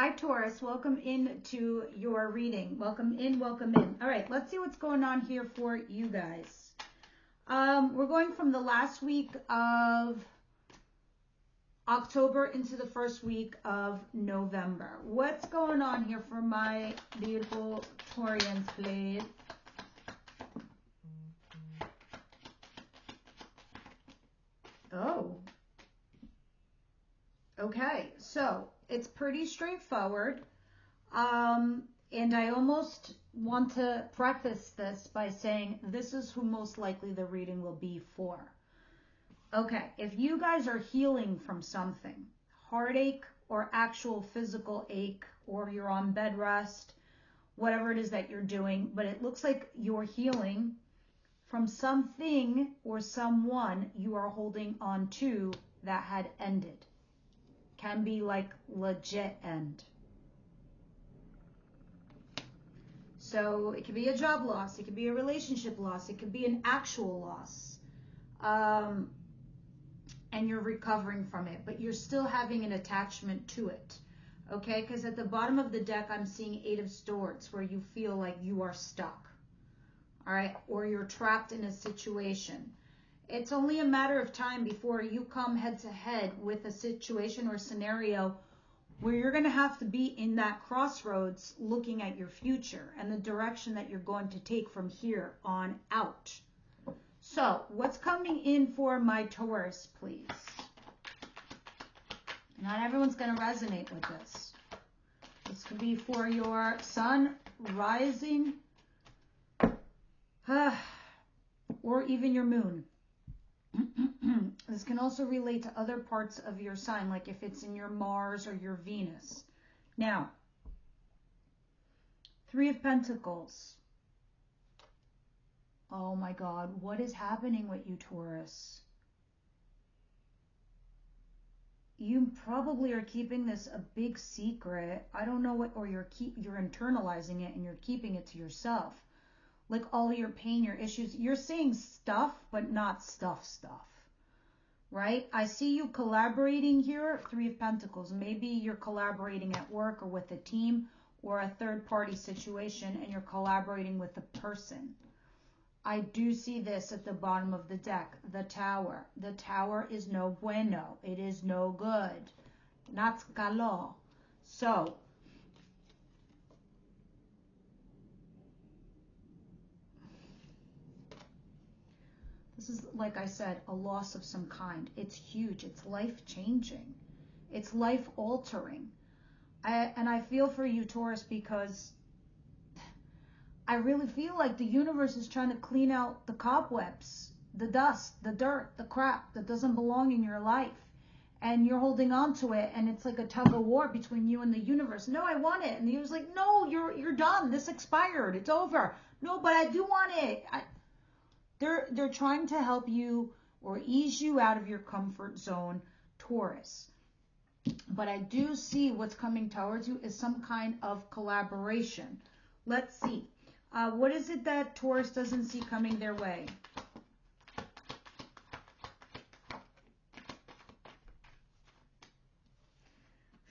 Hi, Taurus. Welcome into your reading. Welcome in, welcome in. All right, let's see what's going on here for you guys. We're going from the last week of October into the first week of November. What's going on here for my beautiful Taurians, please? Oh. Okay, so it's pretty straightforward. And I almost want to preface this by saying this is who most likely the reading will be for. Okay, if you guys are healing from something, heartache or actual physical ache, or you're on bed rest, whatever it is that you're doing, but it looks like you're healing from something or someone you are holding on to that had ended. Can be like legit end. So it could be a job loss, it could be a relationship loss, it could be an actual loss. And you're recovering from it, but you're still having an attachment to it. Okay, because at the bottom of the deck, I'm seeing 8 of Swords, where you feel like you are stuck. All right, or you're trapped in a situation. It's only a matter of time before you come head to head with a situation or scenario where you're going to have to be in that crossroads looking at your future and the direction that you're going to take from here on out. So what's coming in for my Taurus, please? Not everyone's going to resonate with this. This could be for your sun, rising, or even your moon. This can also relate to other parts of your sign, like if it's in your Mars or your Venus. Now, 3 of Pentacles. Oh my God, what is happening with you, Taurus? You probably are keeping this a big secret. I don't know what, or you're internalizing it and you're keeping it to yourself. Like all your pain, your issues, you're saying stuff, but not stuff. Right? I see you collaborating here, 3 of Pentacles. Maybe you're collaborating at work or with a team or a third-party situation, and you're collaborating with a person. I do see this at the bottom of the deck, the Tower. The Tower is no bueno. It is no good. Not scalo. So, this is, like I said, a loss of some kind. It's huge. It's life-changing. It's life-altering. And I feel for you, Taurus, because I really feel like the universe is trying to clean out the cobwebs, the dust, the dirt, the crap that doesn't belong in your life. And you're holding on to it, and it's like a tug of war between you and the universe. No, I want it. And the universe is like, no, you're done. This expired. It's over. No, but I do want it. They're trying to help you or ease you out of your comfort zone, Taurus. But I do see what's coming towards you is some kind of collaboration. Let's see. What is it that Taurus doesn't see coming their way?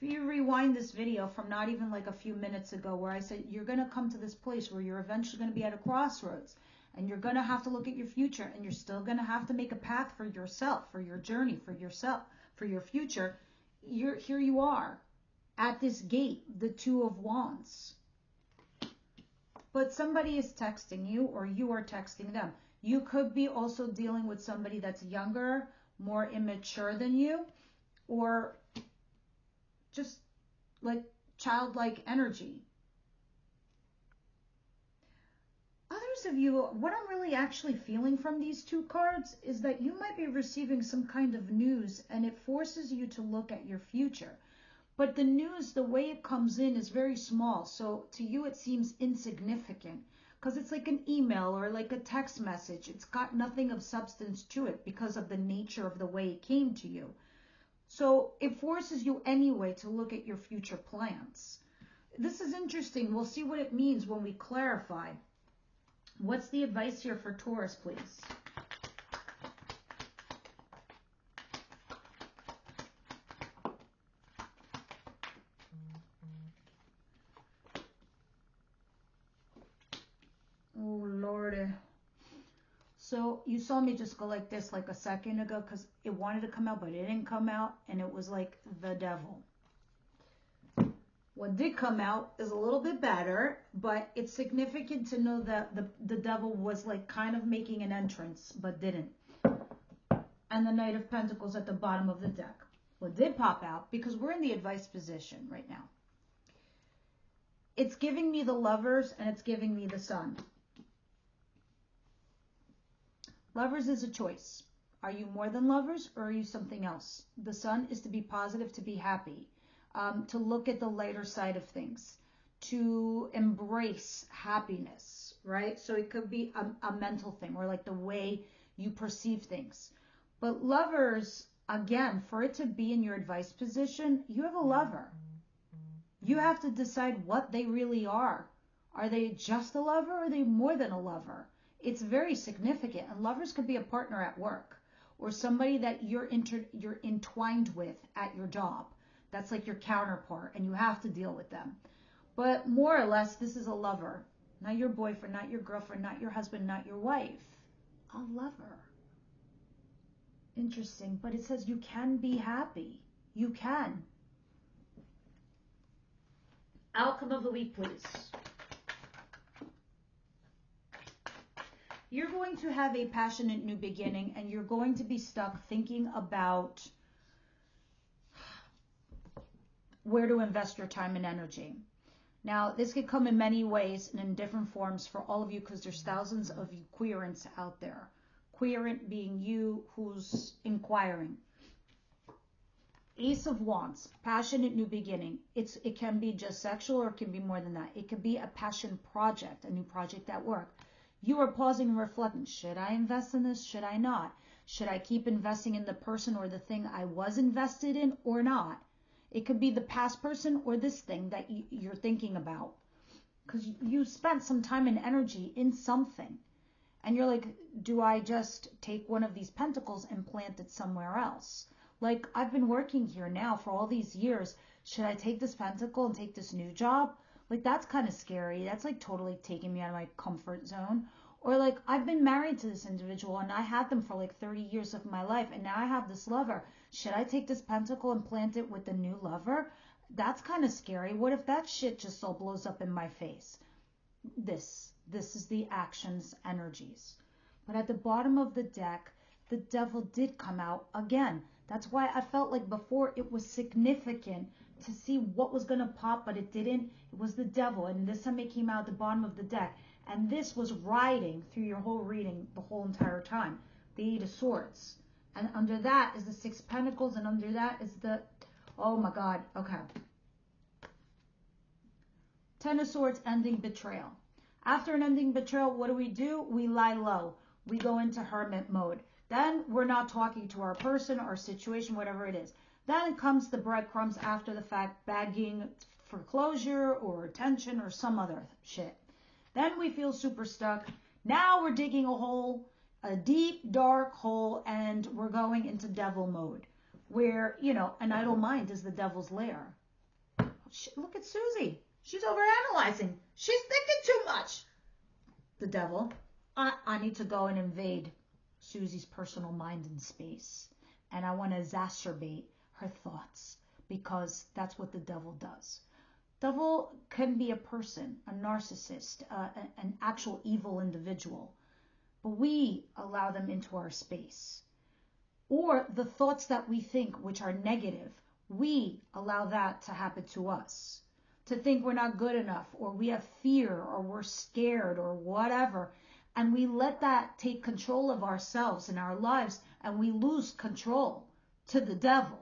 If you rewind this video from not even like a few minutes ago where I said you're going to come to this place where you're eventually going to be at a crossroads and you're going to have to look at your future and you're still going to have to make a path for yourself, for your journey, for yourself, for your future. Here you are at this gate, the 2 of Wands. But somebody is texting you or you are texting them. You could be also dealing with somebody that's younger, more immature than you, or just like childlike energy. Others of you, what I'm really actually feeling from these 2 cards is that you might be receiving some kind of news and it forces you to look at your future. But the news, the way it comes in is very small. So to you, it seems insignificant because it's like an email or like a text message. It's got nothing of substance to it because of the nature of the way it came to you. So it forces you anyway to look at your future plans. This is interesting. We'll see what it means when we clarify. What's the advice here for Taurus, please? So you saw me just go like this like a second ago because it wanted to come out, but it didn't come out, and it was like the devil. What did come out is a little bit better, but it's significant to know that the devil was like kind of making an entrance, but didn't. And the Knight of Pentacles at the bottom of the deck. What did pop out, because we're in the advice position right now, it's giving me the Lovers and it's giving me the Sun. Lovers is a choice. Are you more than lovers, or are you something else? The Sun is to be positive, to be happy, to look at the lighter side of things, to embrace happiness, right? So it could be a mental thing, or like the way you perceive things. But lovers, again, for it to be in your advice position, you have a lover. You have to decide what they really are. Are they just a lover, or are they more than a lover? It's very significant. And lovers could be a partner at work, or somebody that you're entwined with at your job. That's like your counterpart, and you have to deal with them. But more or less, this is a lover. Not your boyfriend, not your girlfriend, not your husband, not your wife. A lover. Interesting, but it says you can be happy. You can. Outcome of the week, please. You're going to have a passionate new beginning, and you're going to be stuck thinking about where to invest your time and energy. Now, this could come in many ways and in different forms for all of you, because there's thousands of querents out there. Querent being you who's inquiring. Ace of Wands, passionate new beginning. It can be just sexual, or it can be more than that. It could be a passion project, a new project at work. You are pausing and reflecting. Should I invest in this? Should I not? Should I keep investing in the person or the thing I was invested in, or not? It could be the past person or this thing that you're thinking about, because you spent some time and energy in something. And you're like, do I just take one of these pentacles and plant it somewhere else? Like, I've been working here now for all these years. Should I take this pentacle and take this new job? Like, that's kind of scary. That's like totally taking me out of my comfort zone. Or like, I've been married to this individual and I had them for like 30 years of my life, and now I have this lover. Should I take this pentacle and plant it with the new lover? That's kind of scary. What if that shit just all blows up in my face? This is the actions energies. But at the bottom of the deck, the devil did come out again. That's why I felt like before it was significant to see what was going to pop, but it didn't. It was the devil, and this time it came out at the bottom of the deck. And this was riding through your whole reading the whole entire time. The Eight of Swords. And under that is the Six of Pentacles, and under that is the, oh my God, okay. Ten of Swords, ending betrayal. After an ending betrayal, what do? We lie low. We go into hermit mode. Then we're not talking to our person, our situation, whatever it is. Then comes the breadcrumbs after the fact, begging for closure or attention or some other shit. Then we feel super stuck. Now we're digging a hole, a deep, dark hole, and we're going into devil mode, where, you know, an idle mind is the devil's lair. Look at Susie. She's overanalyzing. She's thinking too much. The devil. I need to go and invade Susie's personal mind and space. And I want to exacerbate her thoughts, because that's what the devil does. Devil can be a person, a narcissist, an actual evil individual. But we allow them into our space. Or the thoughts that we think, which are negative, we allow that to happen to us. To think we're not good enough, or we have fear, or we're scared, or whatever. And we let that take control of ourselves and our lives, and we lose control to the devil,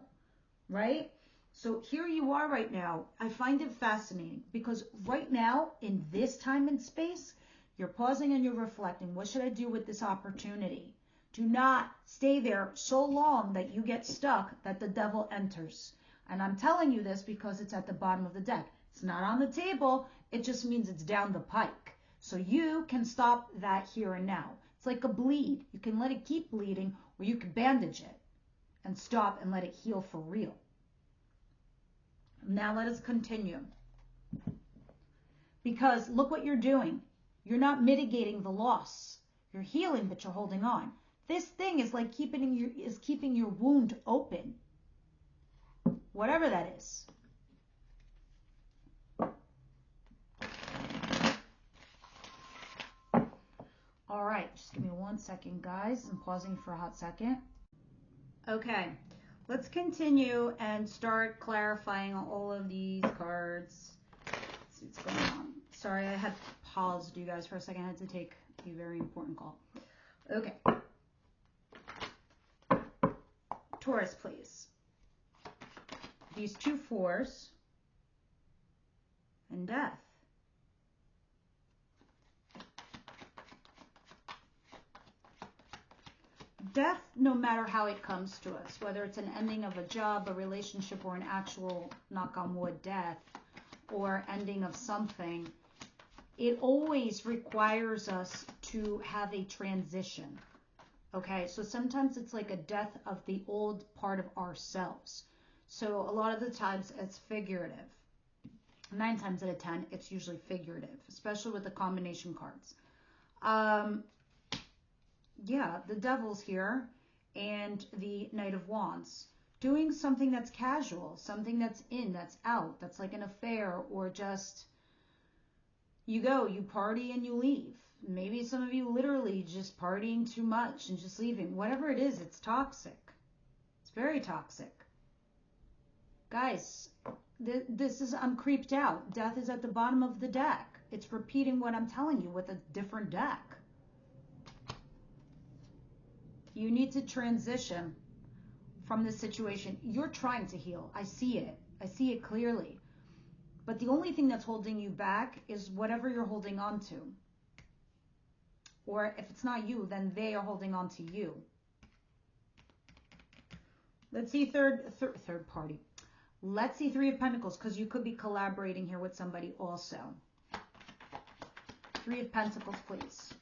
right? So here you are right now. I find it fascinating, because right now, in this time and space, you're pausing and you're reflecting. What should I do with this opportunity? Do not stay there so long that you get stuck, that the devil enters. And I'm telling you this because it's at the bottom of the deck. It's not on the table. It just means it's down the pike. So you can stop that here and now. It's like a bleed. You can let it keep bleeding, or you can bandage it and stop and let it heal for real. Now let us continue. Because look what you're doing. You're not mitigating the loss. You're healing, but you're holding on. This thing is like keeping your wound open. Whatever that is. All right, just give me 1 second, guys. I'm pausing for a hot second. Okay, let's continue and start clarifying all of these cards. Let's see what's going on. Sorry, I had paused you guys for a second. I had to take a very important call. Okay. Taurus, please. These 2 4s and death. Death, no matter how it comes to us, whether it's an ending of a job, a relationship, or an actual, knock on wood, death, or ending of something, it always requires us to have a transition. Okay, so sometimes it's like a death of the old part of ourselves. So a lot of the times it's figurative. 9 times out of 10, it's usually figurative, especially with the combination cards. Yeah, the Devil's here and the Knight of Wands. Doing something that's casual, something that's in, that's out, that's like an affair, or just you go, you party and you leave. Maybe some of you literally just partying too much and just leaving. Whatever it is, it's toxic. It's very toxic. Guys, this is, I'm creeped out. Death is at the bottom of the deck. It's repeating what I'm telling you with a different deck. You need to transition from this situation. You're trying to heal. I see it. I see it clearly. But the only thing that's holding you back is whatever you're holding on to. Or if it's not you, then they are holding on to you. Let's see third party. Let's see 3 of Pentacles, because you could be collaborating here with somebody also. 3 of Pentacles, please.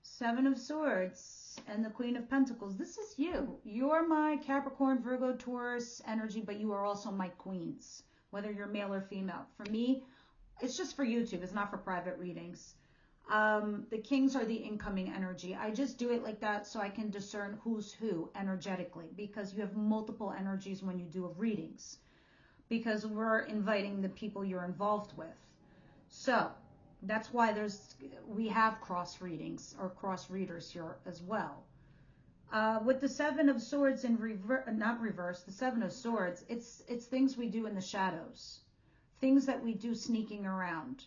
Seven of Swords and the Queen of Pentacles. This is you. You're my Capricorn, Virgo, Taurus energy, but you are also my queens, whether you're male or female. For me, it's just for YouTube. It's not for private readings. The Kings are the incoming energy. I just do it like that so I can discern who's who energetically, because you have multiple energies when you do readings, because we're inviting the people you're involved with. So that's why we have cross readings or cross readers here as well. With the Seven of Swords in reverse, the Seven of Swords, it's things we do in the shadows, things that we do sneaking around.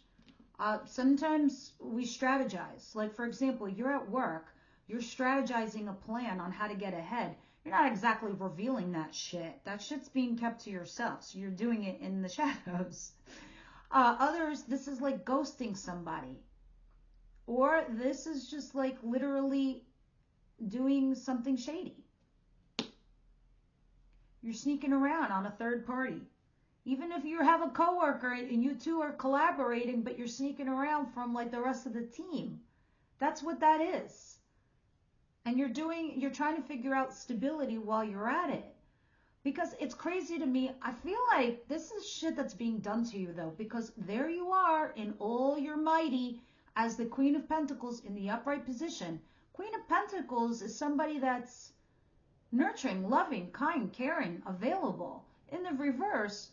Sometimes we strategize. Like, for example, you're at work, you're strategizing a plan on how to get ahead. You're not exactly revealing that shit. That shit's being kept to yourself. So you're doing it in the shadows. Others, this is like ghosting somebody. Or this is just like literally doing something shady. You're sneaking around on a third party. Even if you have a coworker and you two are collaborating, but you're sneaking around from like the rest of the team. That's what that is. And you're trying to figure out stability while you're at it. Because it's crazy to me. I feel like this is shit that's being done to you, though, because there you are in all your mighty as the Queen of Pentacles in the upright position. Queen of Pentacles is somebody that's nurturing, loving, kind, caring, available. In the reverse,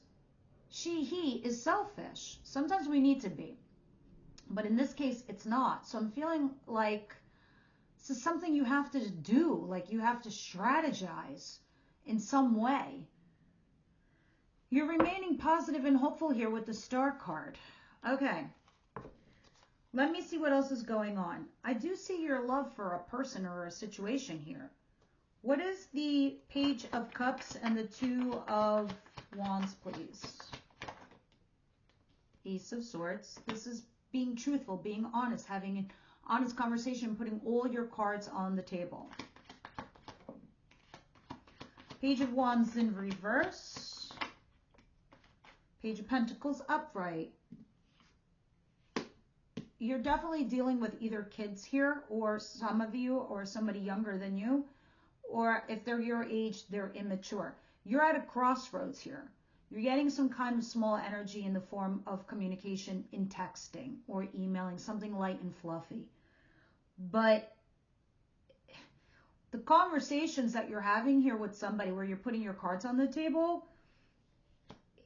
he is selfish. Sometimes we need to be. But in this case, it's not. So I'm feeling like this is something you have to do. Like you have to strategize in some way. You're remaining positive and hopeful here with the Star card. Okay. Let me see what else is going on. I do see your love for a person or a situation here. What is the Page of Cups and the Two of Wands, please? Ace of Swords. This is being truthful, being honest, having an honest conversation, putting all your cards on the table. Page of Wands in reverse. Page of Pentacles upright. You're definitely dealing with either kids here, or some of you, or somebody younger than you, or if they're your age, they're immature. You're at a crossroads here. You're getting some kind of small energy in the form of communication in texting or emailing, something light and fluffy. But the conversations that you're having here with somebody where you're putting your cards on the table,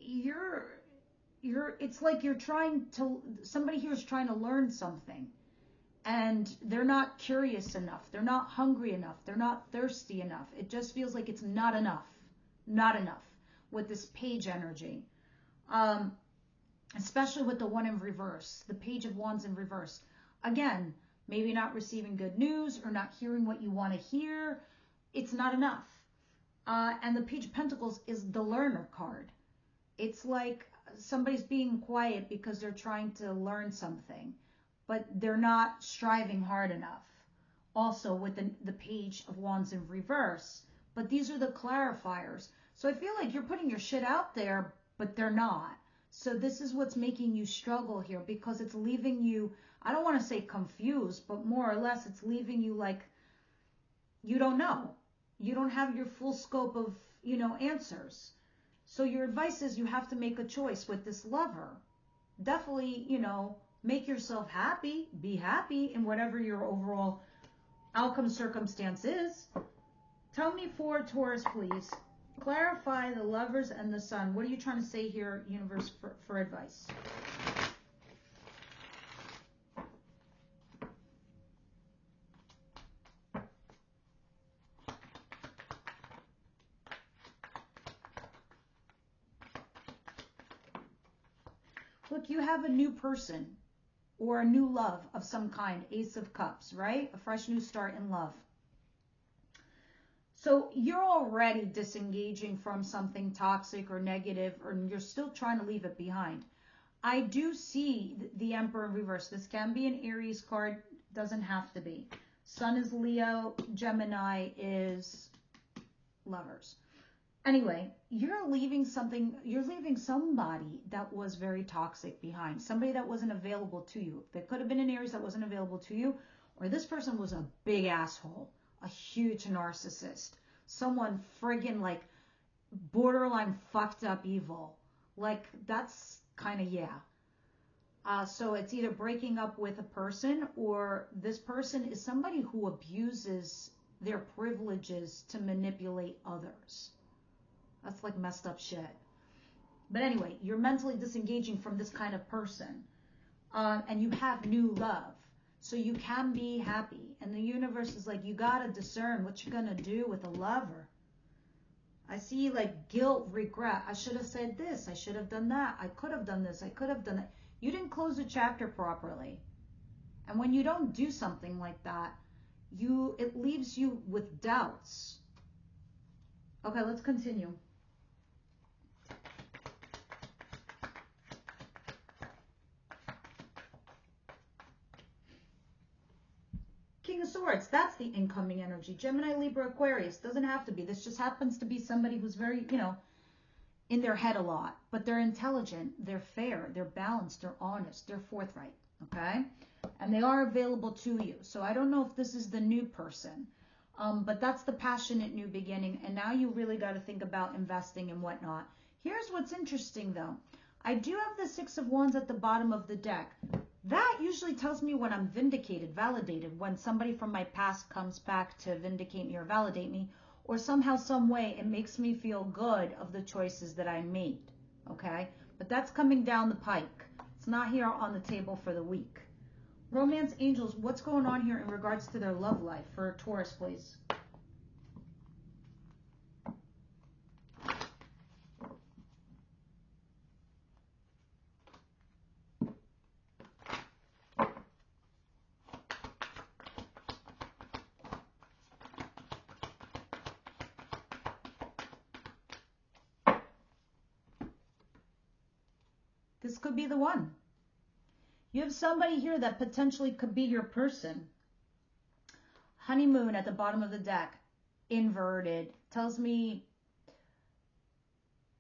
it's like somebody here is trying to learn something, and they're not curious enough, they're not hungry enough, they're not thirsty enough. It just feels like it's not enough with this page energy, especially with the one in reverse, the Page of Wands in reverse. Again, maybe not receiving good news or not hearing what you want to hear. It's not enough. And the Page of Pentacles is the learner card. It's like somebody's being quiet because they're trying to learn something, but they're not striving hard enough. Also with the Page of Wands in reverse. But these are the clarifiers. So I feel like you're putting your shit out there, but they're not. So this is what's making you struggle here, because it's leaving you, I don't want to say confused, but more or less it's leaving you like you don't know. You don't have your full scope of, answers. So your advice is you have to make a choice with this Lover. Definitely, make yourself happy. Be happy in whatever your overall outcome circumstance is. Tell me for Taurus, please. Clarify the Lovers and the Sun. What are you trying to say here, universe, for advice? Look, you have a new person or a new love of some kind. Ace of Cups, right? A fresh new start in love. So you're already disengaging from something toxic or negative, or you're still trying to leave it behind. I do see the Emperor in reverse. This can be an Aries card, doesn't have to be. Sun is Leo, Gemini is Lovers. Anyway, you're leaving somebody that was very toxic behind, somebody that wasn't available to you. There could have been an Aries that wasn't available to you, or this person was a big asshole. A huge narcissist, someone friggin' like borderline fucked up evil. Like that's kind of, yeah. So it's either breaking up with a person, or this person is somebody who abuses their privileges to manipulate others. That's like messed up shit. But anyway, you're mentally disengaging from this kind of person, and you have new love. So you can be happy. And the universe is like, you got to discern what you're going to do with a Lover. I see like guilt, regret. I should have said this. I should have done that. I could have done this. I could have done that. You didn't close the chapter properly. And when you don't do something like that, it leaves you with doubts. Okay, let's continue. King of Swords, that's the incoming energy. Gemini, Libra, Aquarius, doesn't have to be. This just happens to be somebody who's very, in their head a lot. But they're intelligent, they're fair, they're balanced, they're honest, they're forthright, okay? And they are available to you. So I don't know if this is the new person, but that's the passionate new beginning. And now you really got to think about investing and whatnot. Here's what's interesting, though. I do have the Six of Wands at the bottom of the deck. That usually tells me when I'm vindicated, validated, when somebody from my past comes back to vindicate me or validate me, or somehow, some way, it makes me feel good of the choices that I made, okay? But that's coming down the pike. It's not here on the table for the week. Romance angels, what's going on here in regards to their love life for Taurus, please? This could be the one. You have somebody here that potentially could be your person. Honeymoon at the bottom of the deck, inverted, tells me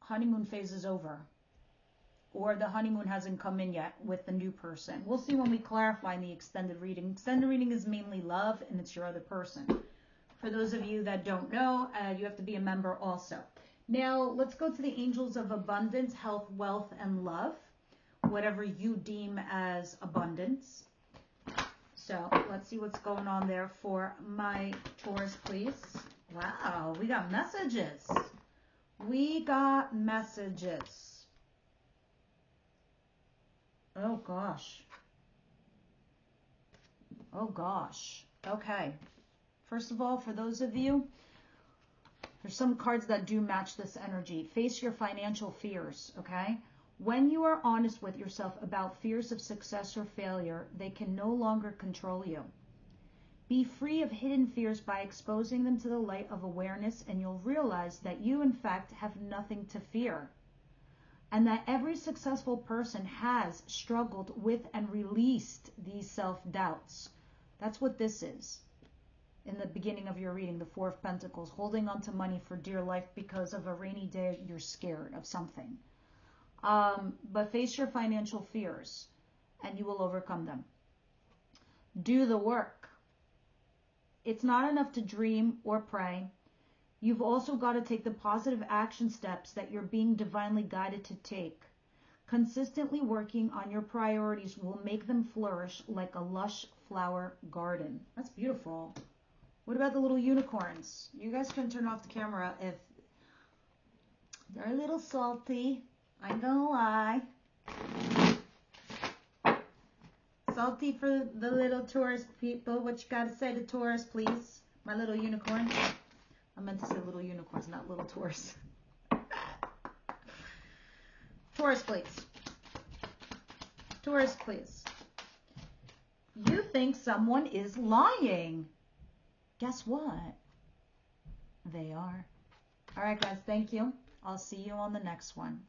honeymoon phase is over. Or the honeymoon hasn't come in yet with the new person. We'll see when we clarify in the extended reading. Extended reading is mainly love, and it's your other person. For those of you that don't know, you have to be a member also. Now, let's go to the angels of abundance, health, wealth, and love. Whatever you deem as abundance. So, let's see what's going on there for my Taurus, please. Wow, we got messages. We got messages. Oh, gosh. Oh, gosh. Okay. First of all, for those of you, there's some cards that do match this energy. Face your financial fears, okay? When you are honest with yourself about fears of success or failure, they can no longer control you. Be free of hidden fears by exposing them to the light of awareness, and you'll realize that you, in fact, have nothing to fear. And that every successful person has struggled with and released these self-doubts. That's what this is. In the beginning of your reading, the Four of Pentacles, holding on to money for dear life because of a rainy day, you're scared of something. But face your financial fears, and you will overcome them. Do the work. It's not enough to dream or pray. You've also got to take the positive action steps that you're being divinely guided to take. Consistently working on your priorities will make them flourish like a lush flower garden. That's beautiful. What about the little unicorns? You guys can turn off the camera if they're a little salty. I'm gonna lie. Salty for the little Taurus people. What you gotta say to Taurus, please? My little unicorn. I meant to say little unicorns, not little Taurus. Taurus, please. Taurus, please. You think someone is lying. Guess what? They are. All right, guys, thank you. I'll see you on the next one.